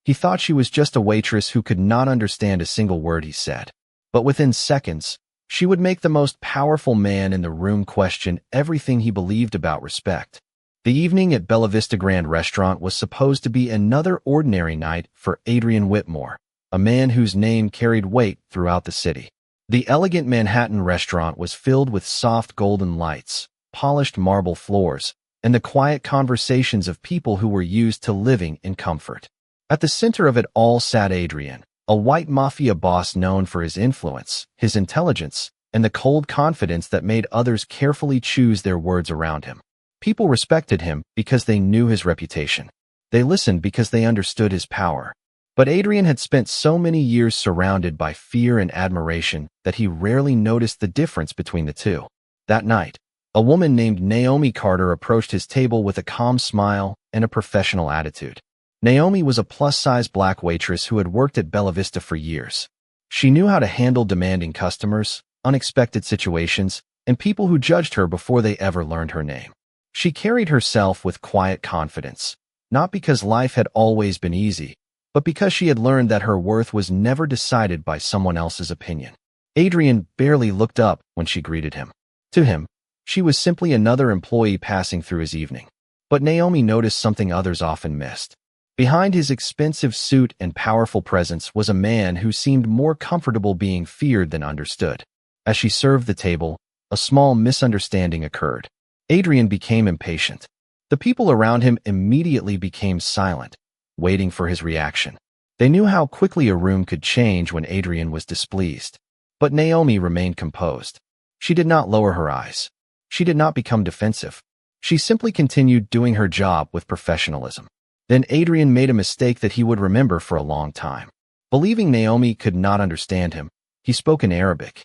He thought she was just a waitress who could not understand a single word he said. But within seconds, she would make the most powerful man in the room question everything he believed about respect. The evening at Bella Vista Grand Restaurant was supposed to be another ordinary night for Adrian Whitmore, a man whose name carried weight throughout the city. The elegant Manhattan restaurant was filled with soft golden lights, polished marble floors, and the quiet conversations of people who were used to living in comfort. At the center of it all sat Adrian, a white mafia boss known for his influence, his intelligence, and the cold confidence that made others carefully choose their words around him. People respected him because they knew his reputation. They listened because they understood his power. But Adrian had spent so many years surrounded by fear and admiration that he rarely noticed the difference between the two. That night, a woman named Naomi Carter approached his table with a calm smile and a professional attitude. Naomi was a plus-size black waitress who had worked at Bella Vista for years. She knew how to handle demanding customers, unexpected situations, and people who judged her before they ever learned her name. She carried herself with quiet confidence, not because life had always been easy, but because she had learned that her worth was never decided by someone else's opinion. Adrian barely looked up when she greeted him. To him, she was simply another employee passing through his evening. But Naomi noticed something others often missed. Behind his expensive suit and powerful presence was a man who seemed more comfortable being feared than understood. As she served the table, a small misunderstanding occurred. Adrian became impatient. The people around him immediately became silent, waiting for his reaction. They knew how quickly a room could change when Adrian was displeased. But Naomi remained composed. She did not lower her eyes. She did not become defensive. She simply continued doing her job with professionalism. Then Adrian made a mistake that he would remember for a long time. Believing Naomi could not understand him, he spoke in Arabic.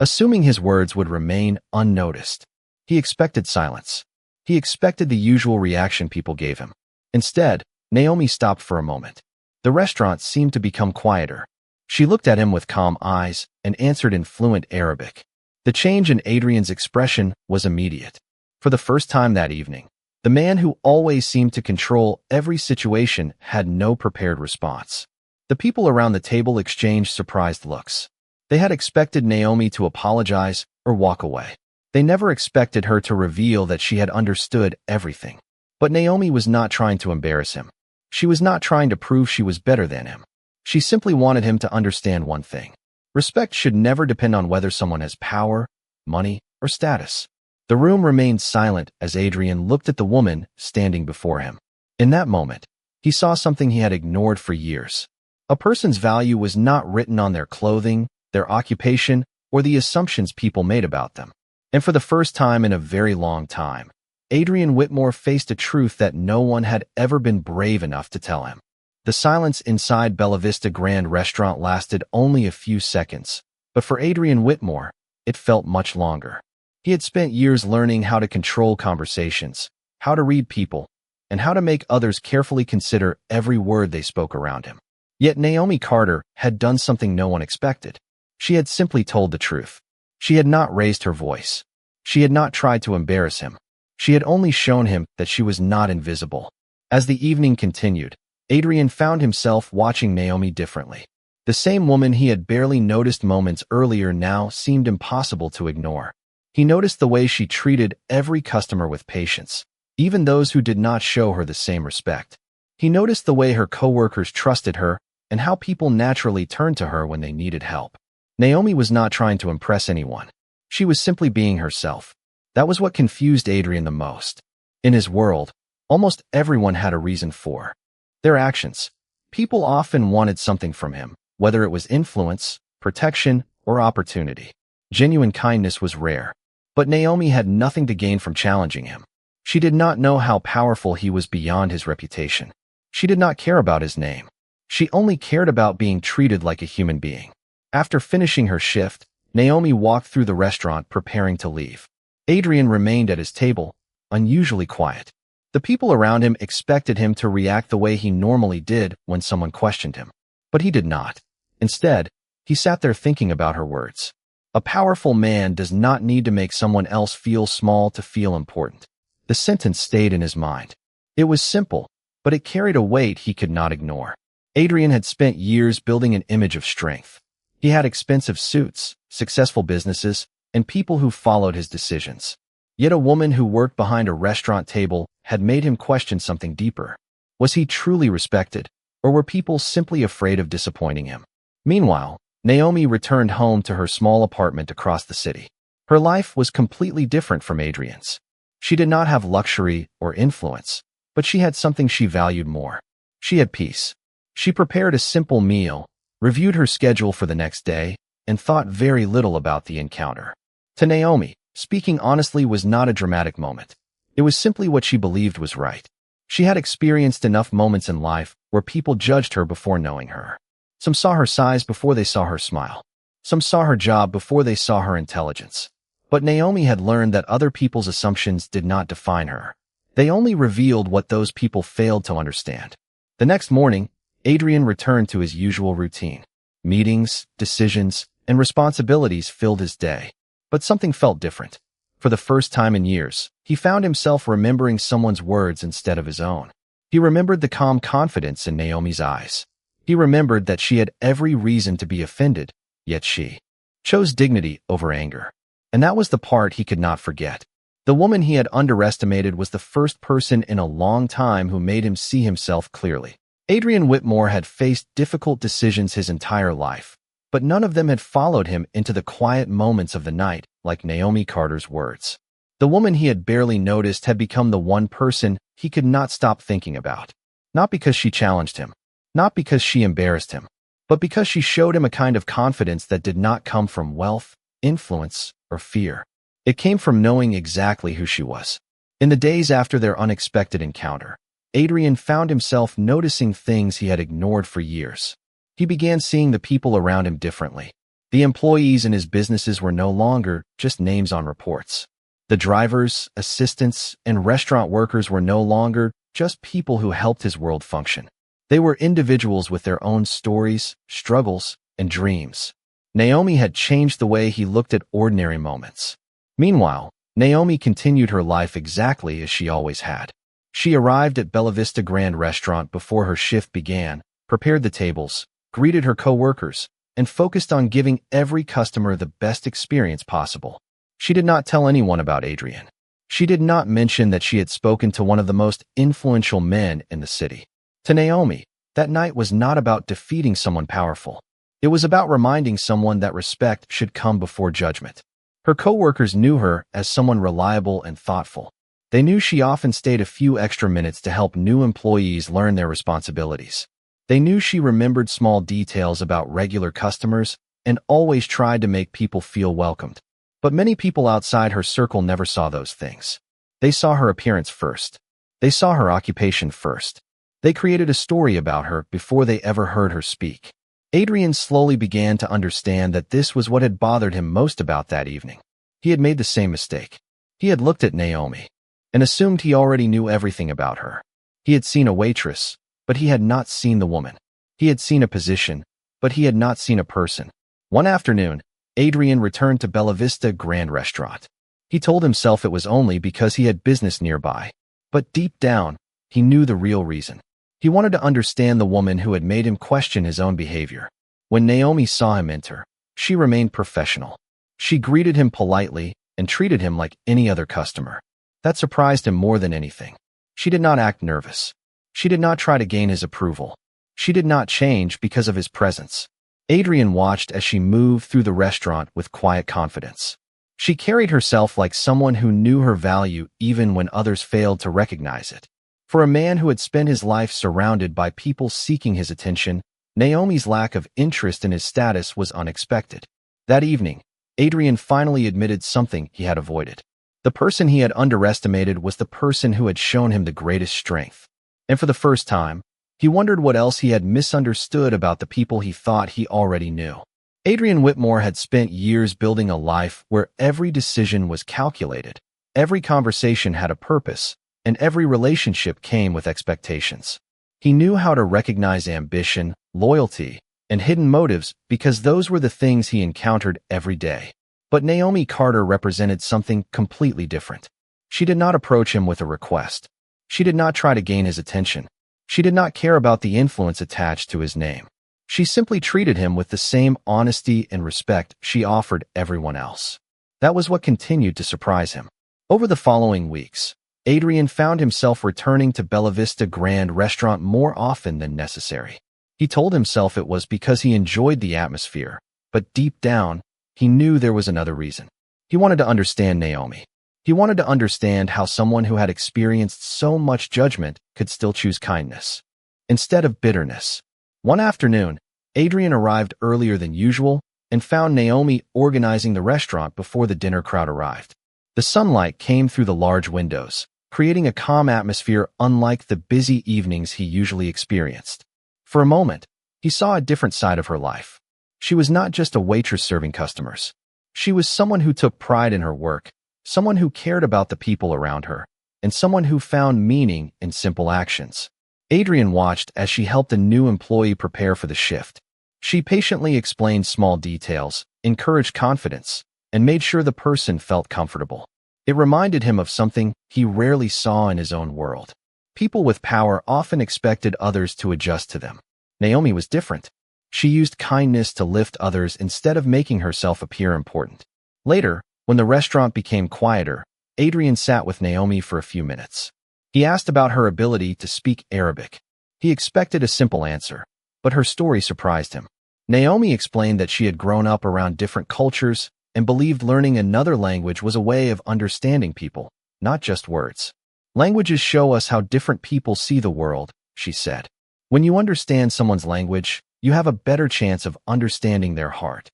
Assuming his words would remain unnoticed, he expected silence. He expected the usual reaction people gave him. Instead, Naomi stopped for a moment. The restaurant seemed to become quieter. She looked at him with calm eyes and answered in fluent Arabic. The change in Adrian's expression was immediate. For the first time that evening, the man who always seemed to control every situation had no prepared response. The people around the table exchanged surprised looks. They had expected Naomi to apologize or walk away. They never expected her to reveal that she had understood everything. But Naomi was not trying to embarrass him. She was not trying to prove she was better than him. She simply wanted him to understand one thing. Respect should never depend on whether someone has power, money, or status. The room remained silent as Adrian looked at the woman standing before him. In that moment, he saw something he had ignored for years. A person's value was not written on their clothing, their occupation, or the assumptions people made about them. And for the first time in a very long time, Adrian Whitmore faced a truth that no one had ever been brave enough to tell him. The silence inside Bella Vista Grand Restaurant lasted only a few seconds, but for Adrian Whitmore, it felt much longer. He had spent years learning how to control conversations, how to read people, and how to make others carefully consider every word they spoke around him. Yet Naomi Carter had done something no one expected. She had simply told the truth. She had not raised her voice. She had not tried to embarrass him. She had only shown him that she was not invisible. As the evening continued, Adrian found himself watching Naomi differently. The same woman he had barely noticed moments earlier now seemed impossible to ignore. He noticed the way she treated every customer with patience, even those who did not show her the same respect. He noticed the way her coworkers trusted her and how people naturally turned to her when they needed help. Naomi was not trying to impress anyone. She was simply being herself. That was what confused Adrian the most. In his world, almost everyone had a reason for their actions. People often wanted something from him, whether it was influence, protection, or opportunity. Genuine kindness was rare. But Naomi had nothing to gain from challenging him. She did not know how powerful he was beyond his reputation. She did not care about his name. She only cared about being treated like a human being. After finishing her shift, Naomi walked through the restaurant preparing to leave. Adrian remained at his table, unusually quiet. The people around him expected him to react the way he normally did when someone questioned him. But he did not. Instead, he sat there thinking about her words. A powerful man does not need to make someone else feel small to feel important. The sentence stayed in his mind. It was simple, but it carried a weight he could not ignore. Adrian had spent years building an image of strength. He had expensive suits, successful businesses, and people who followed his decisions. Yet a woman who worked behind a restaurant table had made him question something deeper. Was he truly respected, or were people simply afraid of disappointing him? Meanwhile, Naomi returned home to her small apartment across the city. Her life was completely different from Adrian's. She did not have luxury or influence, but she had something she valued more. She had peace. She prepared a simple meal, reviewed her schedule for the next day, and thought very little about the encounter. To Naomi, speaking honestly was not a dramatic moment. It was simply what she believed was right. She had experienced enough moments in life where people judged her before knowing her. Some saw her size before they saw her smile. Some saw her job before they saw her intelligence. But Naomi had learned that other people's assumptions did not define her. They only revealed what those people failed to understand. The next morning, Adrian returned to his usual routine. Meetings, decisions, and responsibilities filled his day. But something felt different. For the first time in years, he found himself remembering someone's words instead of his own. He remembered the calm confidence in Naomi's eyes. He remembered that she had every reason to be offended, yet she chose dignity over anger. And that was the part he could not forget. The woman he had underestimated was the first person in a long time who made him see himself clearly. Adrian Whitmore had faced difficult decisions his entire life, but none of them had followed him into the quiet moments of the night, like Naomi Carter's words. The woman he had barely noticed had become the one person he could not stop thinking about. Not because she challenged him, not because she embarrassed him, but because she showed him a kind of confidence that did not come from wealth, influence, or fear. It came from knowing exactly who she was. In the days after their unexpected encounter, Adrian found himself noticing things he had ignored for years. He began seeing the people around him differently. The employees in his businesses were no longer just names on reports. The drivers, assistants, and restaurant workers were no longer just people who helped his world function. They were individuals with their own stories, struggles, and dreams. Naomi had changed the way he looked at ordinary moments. Meanwhile, Naomi continued her life exactly as she always had. She arrived at Bella Vista Grand Restaurant before her shift began, prepared the tables, greeted her co-workers, and focused on giving every customer the best experience possible. She did not tell anyone about Adrian. She did not mention that she had spoken to one of the most influential men in the city. To Naomi, that night was not about defeating someone powerful. It was about reminding someone that respect should come before judgment. Her co-workers knew her as someone reliable and thoughtful. They knew she often stayed a few extra minutes to help new employees learn their responsibilities. They knew she remembered small details about regular customers and always tried to make people feel welcomed. But many people outside her circle never saw those things. They saw her appearance first. They saw her occupation first. They created a story about her before they ever heard her speak. Adrian slowly began to understand that this was what had bothered him most about that evening. He had made the same mistake. He had looked at Naomi and assumed he already knew everything about her. He had seen a waitress, but he had not seen the woman. He had seen a position, but he had not seen a person. One afternoon, Adrian returned to Bella Vista Grand Restaurant. He told himself it was only because he had business nearby. But deep down, he knew the real reason. He wanted to understand the woman who had made him question his own behavior. When Naomi saw him enter, she remained professional. She greeted him politely and treated him like any other customer. That surprised him more than anything. She did not act nervous. She did not try to gain his approval. She did not change because of his presence. Adrian watched as she moved through the restaurant with quiet confidence. She carried herself like someone who knew her value even when others failed to recognize it. For a man who had spent his life surrounded by people seeking his attention, Naomi's lack of interest in his status was unexpected. That evening, Adrian finally admitted something he had avoided. The person he had underestimated was the person who had shown him the greatest strength. And for the first time, he wondered what else he had misunderstood about the people he thought he already knew. Adrian Whitmore had spent years building a life where every decision was calculated, every conversation had a purpose, and every relationship came with expectations. He knew how to recognize ambition, loyalty, and hidden motives because those were the things he encountered every day. But Naomi Carter represented something completely different. She did not approach him with a request. She did not try to gain his attention. She did not care about the influence attached to his name. She simply treated him with the same honesty and respect she offered everyone else. That was what continued to surprise him. Over the following weeks, Adrian found himself returning to Bella Vista Grand Restaurant more often than necessary. He told himself it was because he enjoyed the atmosphere, but deep down, he knew there was another reason. He wanted to understand Naomi. He wanted to understand how someone who had experienced so much judgment could still choose kindness instead of bitterness. One afternoon, Adrian arrived earlier than usual and found Naomi organizing the restaurant before the dinner crowd arrived. The sunlight came through the large windows, creating a calm atmosphere unlike the busy evenings he usually experienced. For a moment, he saw a different side of her life. She was not just a waitress serving customers. She was someone who took pride in her work, someone who cared about the people around her, and someone who found meaning in simple actions. Adrian watched as she helped a new employee prepare for the shift. She patiently explained small details, encouraged confidence, and made sure the person felt comfortable. It reminded him of something he rarely saw in his own world. People with power often expected others to adjust to them. Naomi was different. She used kindness to lift others instead of making herself appear important. Later, when the restaurant became quieter, Adrian sat with Naomi for a few minutes. He asked about her ability to speak Arabic. He expected a simple answer, but her story surprised him. Naomi explained that she had grown up around different cultures and believed learning another language was a way of understanding people, not just words. Languages show us how different people see the world, she said. When you understand someone's language, you have a better chance of understanding their heart.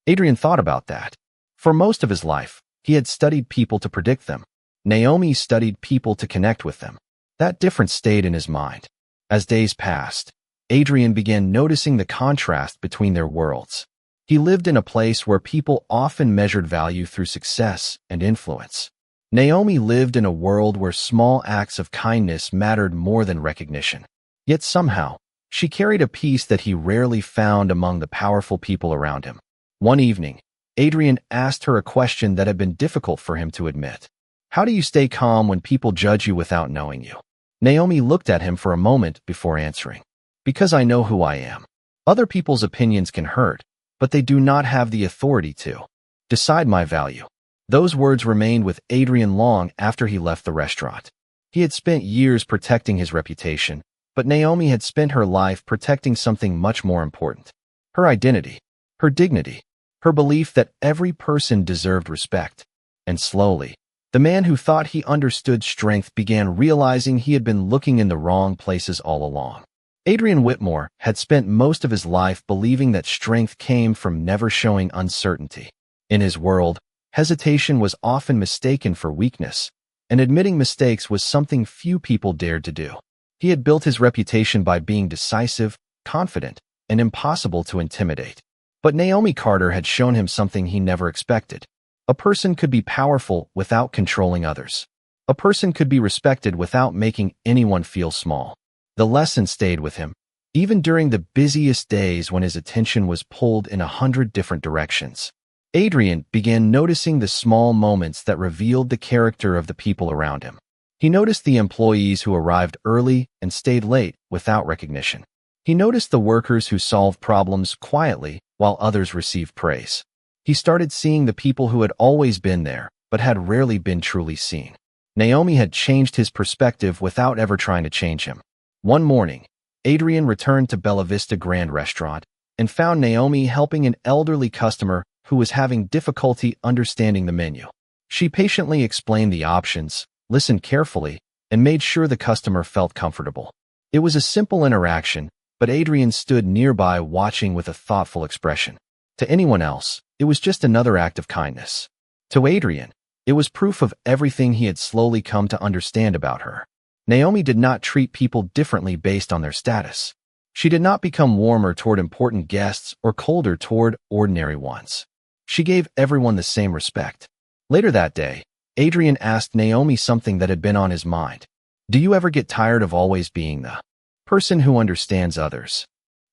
Adrian thought about that. For most of his life, he had studied people to predict them. Naomi studied people to connect with them. That difference stayed in his mind. As days passed, Adrian began noticing the contrast between their worlds. He lived in a place where people often measured value through success and influence. Naomi lived in a world where small acts of kindness mattered more than recognition. Yet somehow, she carried a peace that he rarely found among the powerful people around him. One evening, Adrian asked her a question that had been difficult for him to admit. How do you stay calm when people judge you without knowing you? Naomi looked at him for a moment before answering. Because I know who I am. Other people's opinions can hurt, but they do not have the authority to decide my value. Those words remained with Adrian long after he left the restaurant. He had spent years protecting his reputation, but Naomi had spent her life protecting something much more important. Her identity, her dignity, her belief that every person deserved respect. And slowly, the man who thought he understood strength began realizing he had been looking in the wrong places all along. Adrian Whitmore had spent most of his life believing that strength came from never showing uncertainty. In his world, hesitation was often mistaken for weakness, and admitting mistakes was something few people dared to do. He had built his reputation by being decisive, confident, and impossible to intimidate. But Naomi Carter had shown him something he never expected. A person could be powerful without controlling others. A person could be respected without making anyone feel small. The lesson stayed with him, even during the busiest days when his attention was pulled in 100 different directions. Adrian began noticing the small moments that revealed the character of the people around him. He noticed the employees who arrived early and stayed late without recognition. He noticed the workers who solved problems quietly while others received praise. He started seeing the people who had always been there, but had rarely been truly seen. Naomi had changed his perspective without ever trying to change him. One morning, Adrian returned to Bella Vista Grand Restaurant and found Naomi helping an elderly customer who was having difficulty understanding the menu. She patiently explained the options, listened carefully, and made sure the customer felt comfortable. It was a simple interaction, but Adrian stood nearby watching with a thoughtful expression. To anyone else, it was just another act of kindness. To Adrian, it was proof of everything he had slowly come to understand about her. Naomi did not treat people differently based on their status. She did not become warmer toward important guests or colder toward ordinary ones. She gave everyone the same respect. Later that day, Adrian asked Naomi something that had been on his mind. Do you ever get tired of always being the person who understands others?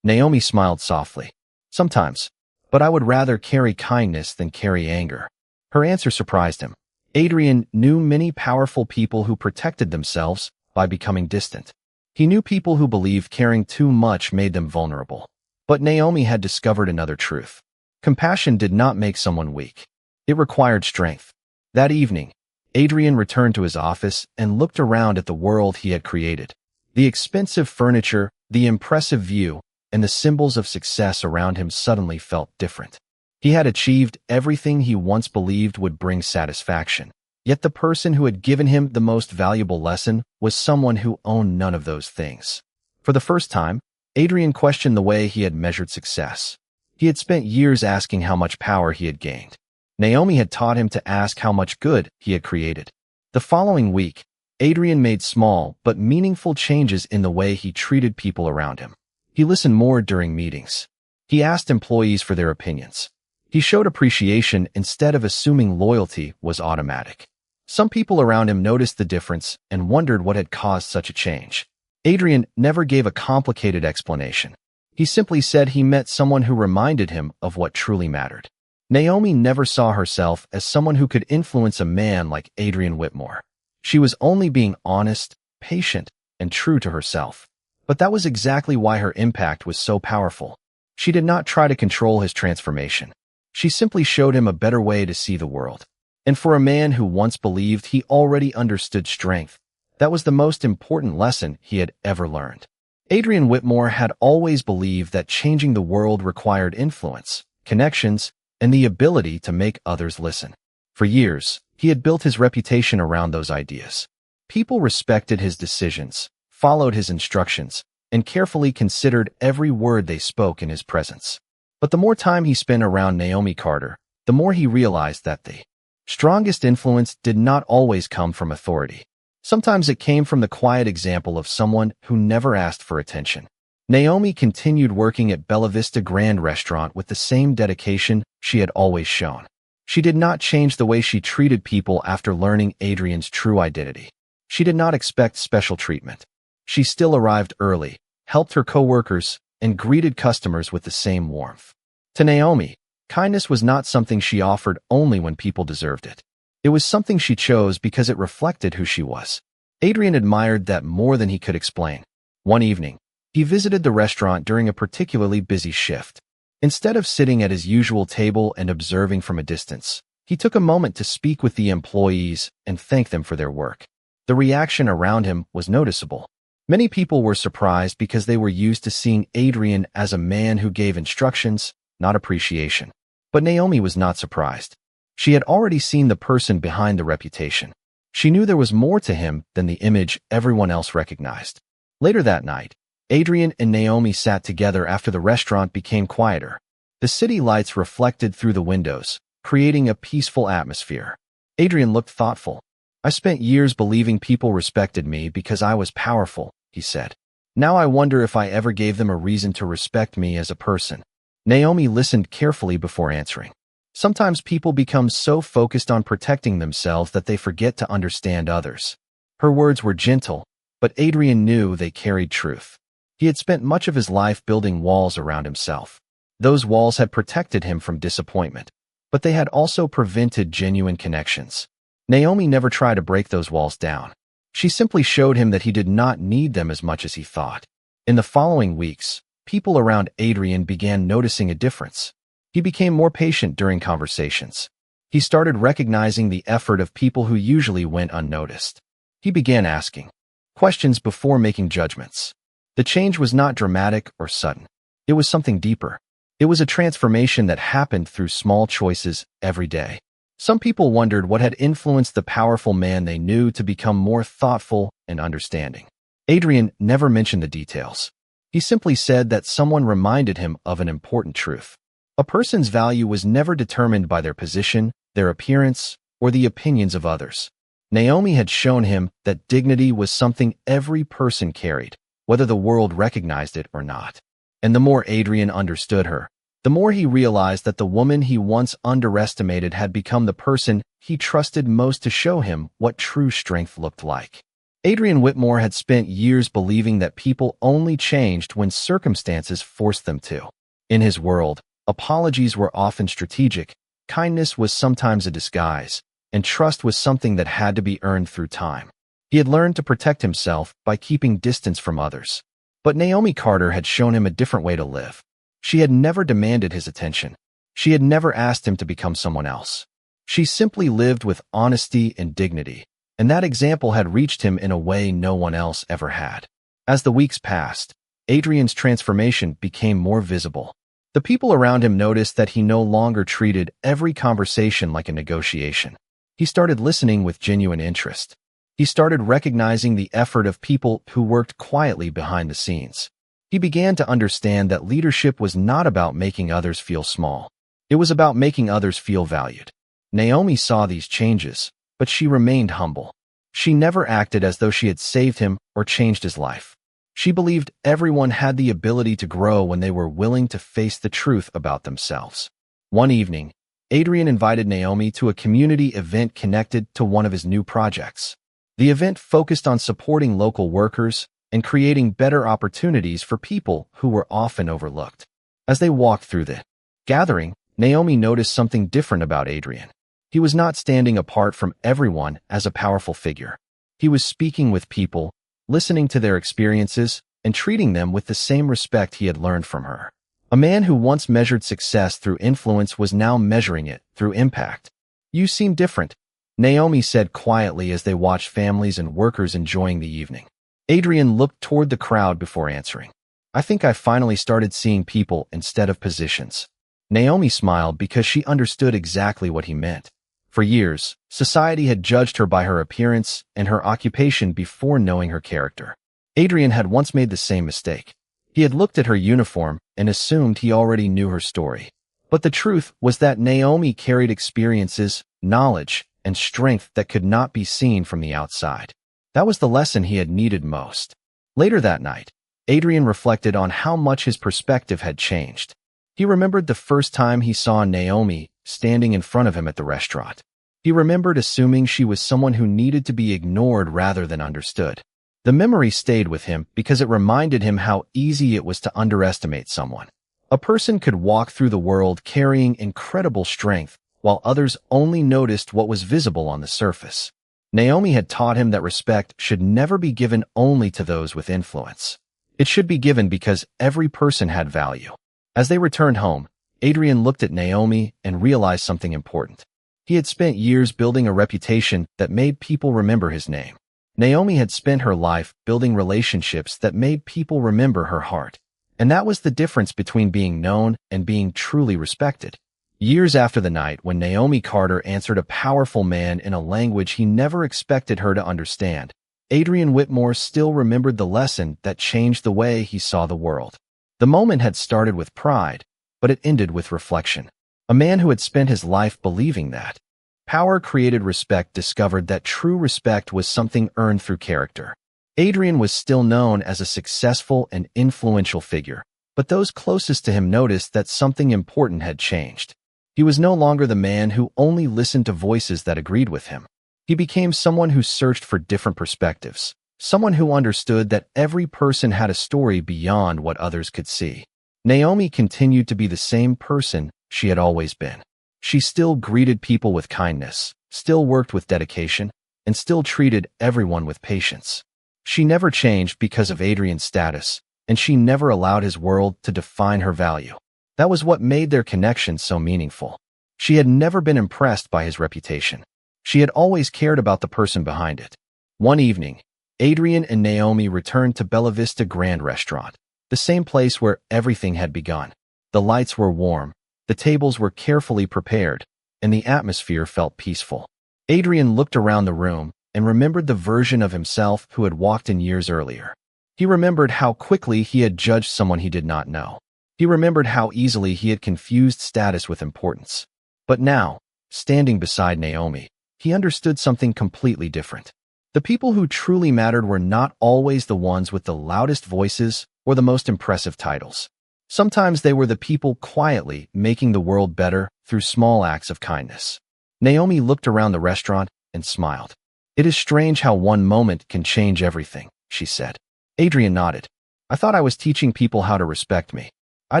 Naomi smiled softly. Sometimes, but I would rather carry kindness than carry anger. Her answer surprised him. Adrian knew many powerful people who protected themselves by becoming distant. He knew people who believed caring too much made them vulnerable. But Naomi had discovered another truth. Compassion did not make someone weak. It required strength. That evening, Adrian returned to his office and looked around at the world he had created. The expensive furniture, the impressive view, and the symbols of success around him suddenly felt different. He had achieved everything he once believed would bring satisfaction. Yet the person who had given him the most valuable lesson was someone who owned none of those things. For the first time, Adrian questioned the way he had measured success. He had spent years asking how much power he had gained. Naomi had taught him to ask how much good he had created. The following week, Adrian made small but meaningful changes in the way he treated people around him. He listened more during meetings. He asked employees for their opinions. He showed appreciation instead of assuming loyalty was automatic. Some people around him noticed the difference and wondered what had caused such a change. Adrian never gave a complicated explanation. He simply said he met someone who reminded him of what truly mattered. Naomi never saw herself as someone who could influence a man like Adrian Whitmore. She was only being honest, patient, and true to herself. But that was exactly why her impact was so powerful. She did not try to control his transformation. She simply showed him a better way to see the world. And for a man who once believed he already understood strength, that was the most important lesson he had ever learned. Adrian Whitmore had always believed that changing the world required influence, connections, and the ability to make others listen. For years, he had built his reputation around those ideas. People respected his decisions, followed his instructions, and carefully considered every word they spoke in his presence. But the more time he spent around Naomi Carter, the more he realized that the strongest influence did not always come from authority. Sometimes it came from the quiet example of someone who never asked for attention. Naomi continued working at Bella Vista Grand Restaurant with the same dedication she had always shown. She did not change the way she treated people after learning Adrian's true identity. She did not expect special treatment. She still arrived early, helped her coworkers, and greeted customers with the same warmth. To Naomi, kindness was not something she offered only when people deserved it. It was something she chose because it reflected who she was. Adrian admired that more than he could explain. One evening, he visited the restaurant during a particularly busy shift. Instead of sitting at his usual table and observing from a distance, he took a moment to speak with the employees and thank them for their work. The reaction around him was noticeable. Many people were surprised because they were used to seeing Adrian as a man who gave instructions, not appreciation. But Naomi was not surprised. She had already seen the person behind the reputation. She knew there was more to him than the image everyone else recognized. Later that night, Adrian and Naomi sat together after the restaurant became quieter. The city lights reflected through the windows, creating a peaceful atmosphere. Adrian looked thoughtful. "I spent years believing people respected me because I was powerful," he said. "Now I wonder if I ever gave them a reason to respect me as a person." Naomi listened carefully before answering. Sometimes people become so focused on protecting themselves that they forget to understand others. Her words were gentle, but Adrian knew they carried truth. He had spent much of his life building walls around himself. Those walls had protected him from disappointment, but they had also prevented genuine connections. Naomi never tried to break those walls down. She simply showed him that he did not need them as much as he thought. In the following weeks, people around Adrian began noticing a difference. He became more patient during conversations. He started recognizing the effort of people who usually went unnoticed. He began asking questions before making judgments. The change was not dramatic or sudden. It was something deeper. It was a transformation that happened through small choices every day. Some people wondered what had influenced the powerful man they knew to become more thoughtful and understanding. Adrian never mentioned the details. He simply said that someone reminded him of an important truth. A person's value was never determined by their position, their appearance, or the opinions of others. Naomi had shown him that dignity was something every person carried, whether the world recognized it or not. And the more Adrian understood her, the more he realized that the woman he once underestimated had become the person he trusted most to show him what true strength looked like. Adrian Whitmore had spent years believing that people only changed when circumstances forced them to. In his world, apologies were often strategic, kindness was sometimes a disguise, and trust was something that had to be earned through time. He had learned to protect himself by keeping distance from others. But Naomi Carter had shown him a different way to live. She had never demanded his attention. She had never asked him to become someone else. She simply lived with honesty and dignity, and that example had reached him in a way no one else ever had. As the weeks passed, Adrian's transformation became more visible. The people around him noticed that he no longer treated every conversation like a negotiation. He started listening with genuine interest. He started recognizing the effort of people who worked quietly behind the scenes. He began to understand that leadership was not about making others feel small. It was about making others feel valued. Naomi saw these changes, but she remained humble. She never acted as though she had saved him or changed his life. She believed everyone had the ability to grow when they were willing to face the truth about themselves. One evening, Adrian invited Naomi to a community event connected to one of his new projects. The event focused on supporting local workers and creating better opportunities for people who were often overlooked. As they walked through the gathering, Naomi noticed something different about Adrian. He was not standing apart from everyone as a powerful figure. He was speaking with people, listening to their experiences, and treating them with the same respect he had learned from her. A man who once measured success through influence was now measuring it through impact. "You seem different," Naomi said quietly as they watched families and workers enjoying the evening. Adrian looked toward the crowd before answering. "I think I finally started seeing people instead of positions." Naomi smiled because she understood exactly what he meant. For years, society had judged her by her appearance and her occupation before knowing her character. Adrian had once made the same mistake. He had looked at her uniform and assumed he already knew her story. But the truth was that Naomi carried experiences, knowledge, and strength that could not be seen from the outside. That was the lesson he had needed most. Later that night, Adrian reflected on how much his perspective had changed. He remembered the first time he saw Naomi standing in front of him at the restaurant. He remembered assuming she was someone who needed to be ignored rather than understood. The memory stayed with him because it reminded him how easy it was to underestimate someone. A person could walk through the world carrying incredible strength, while others only noticed what was visible on the surface. Naomi had taught him that respect should never be given only to those with influence. It should be given because every person had value. As they returned home, Adrian looked at Naomi and realized something important. He had spent years building a reputation that made people remember his name. Naomi had spent her life building relationships that made people remember her heart. And that was the difference between being known and being truly respected. Years after the night when Naomi Carter answered a powerful man in a language he never expected her to understand, Adrian Whitmore still remembered the lesson that changed the way he saw the world. The moment had started with pride, but it ended with reflection. A man who had spent his life believing that power created respect discovered that true respect was something earned through character. Adrian was still known as a successful and influential figure, but those closest to him noticed that something important had changed. He was no longer the man who only listened to voices that agreed with him. He became someone who searched for different perspectives, someone who understood that every person had a story beyond what others could see. Naomi continued to be the same person she had always been. She still greeted people with kindness, still worked with dedication, and still treated everyone with patience. She never changed because of Adrian's status, and she never allowed his world to define her value. That was what made their connection so meaningful. She had never been impressed by his reputation. She had always cared about the person behind it. One evening, Adrian and Naomi returned to Bella Vista Grand Restaurant, the same place where everything had begun. The lights were warm, the tables were carefully prepared, and the atmosphere felt peaceful. Adrian looked around the room and remembered the version of himself who had walked in years earlier. He remembered how quickly he had judged someone he did not know. He remembered how easily he had confused status with importance. But now, standing beside Naomi, he understood something completely different. The people who truly mattered were not always the ones with the loudest voices or the most impressive titles. Sometimes they were the people quietly making the world better through small acts of kindness. Naomi looked around the restaurant and smiled. "It is strange how one moment can change everything," she said. Adrian nodded. "I thought I was teaching people how to respect me. I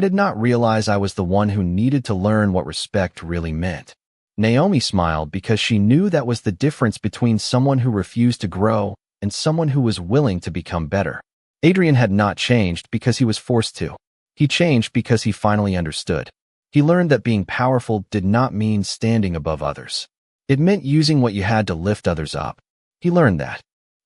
did not realize I was the one who needed to learn what respect really meant." Naomi smiled because she knew that was the difference between someone who refused to grow and someone who was willing to become better. Adrian had not changed because he was forced to. He changed because he finally understood. He learned that being powerful did not mean standing above others. It meant using what you had to lift others up. He learned that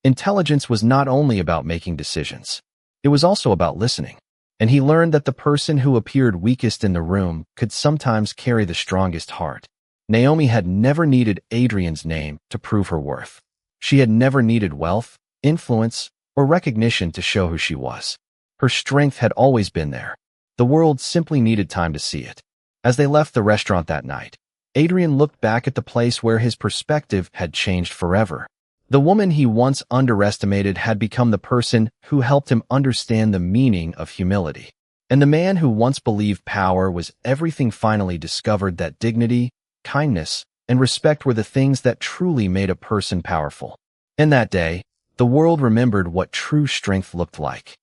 intelligence was not only about making decisions. It was also about listening. And he learned that the person who appeared weakest in the room could sometimes carry the strongest heart. Naomi had never needed Adrian's name to prove her worth. She had never needed wealth, influence, or recognition to show who she was. Her strength had always been there. The world simply needed time to see it. As they left the restaurant that night, Adrian looked back at the place where his perspective had changed forever. The woman he once underestimated had become the person who helped him understand the meaning of humility. And the man who once believed power was everything finally discovered that dignity, kindness, and respect were the things that truly made a person powerful. In that day, the world remembered what true strength looked like.